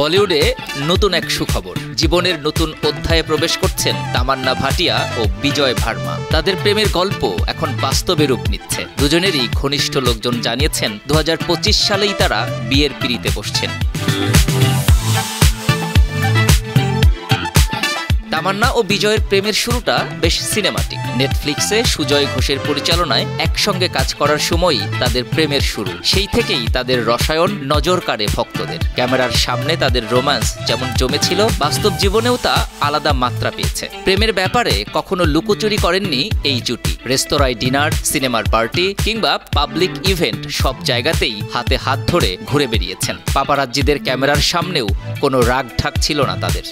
বলিউডে নতুন এক সুখবর। জীবনের নতুন অধ্যায়ে প্রবেশ করছেন তামান্না ভাটিয়া ও বিজয় ভার্মা। তাদের প্রেমের গল্প এখন বাস্তবে রূপ নিচ্ছে। দুজনেরই ঘনিষ্ঠ লোকজন জানিয়েছেন 2025 সালেই তারা বিয়ের পিঁড়িতে বসছেন। তামান্না ও বিজয়ের প্রেমের শুরুটা বেশ সিনেমাটিক। নেটফ্লিক্সে সুজয় ঘোষের পরিচালনায় একসঙ্গে কাজ করার সময়ই তাদের প্রেমের শুরু। সেই থেকেই তাদের রসায়ন নজর কাড়ে ভক্তদের। ক্যামেরার সামনে তাদের রোম্যান্স যেমন জমেছিল, বাস্তব জীবনেও তা আলাদা মাত্রা পেয়েছে। প্রেমের ব্যাপারে কখনো লুকোচুরি করেননি এই জুটি। রেস্তোরাঁয় ডিনার, সিনেমার পার্টি কিংবা পাবলিক ইভেন্ট সব জায়গাতেই হাতে হাত ধরে ঘুরে বেরিয়েছেন। পাপারাজ্জিদের ক্যামেরার সামনেও কোনো রাগ ঢাক ছিল না তাদের।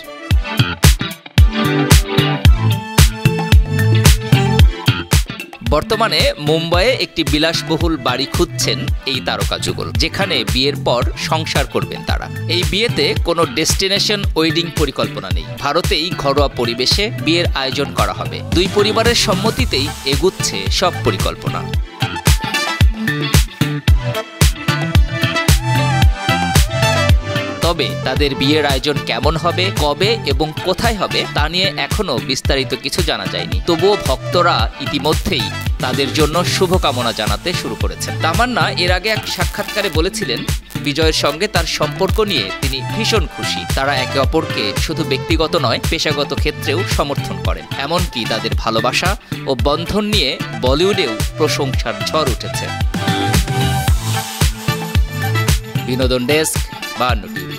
বর্তমানে মুম্বাইয়ে একটি বিলাসবহুল বাড়ি খুঁজছেন এই তারকা যুগল, যেখানে বিয়ের পর সংসার করবেন তারা। এই বিয়েতে কোনো ডেস্টিনেশন ওয়েডিং পরিকল্পনা নেই। ভারতেই ঘরোয়া পরিবেশে বিয়ের আয়োজন করা হবে। দুই পরিবারের সম্মতিতেই এগুচ্ছে সব পরিকল্পনা। তবে তাদের বিয়ের আয়োজন কেমন হবে, কবে এবং কোথায় হবে তা নিয়ে এখনো বিস্তারিত কিছু জানা যায়নি। তবুও ভক্তরা ইতিমধ্যেই তাদের জন্য শুভকামনা জানাতে শুরু করেছেন। তামান্না এর আগে এক সাক্ষাৎকারে বলেছিলেন, বিজয়ের সঙ্গে তার সম্পর্ক নিয়ে তিনি ভীষণ খুশি। তারা একে অপরকে শুধু ব্যক্তিগত নয়, পেশাগত ক্ষেত্রেও সমর্থন করেন। এমনকি তাদের ভালোবাসা ও বন্ধন নিয়ে বলিউডেও প্রশংসার ঝড় উঠেছে। বিনোদন ডেস্ক, 52 টিভি।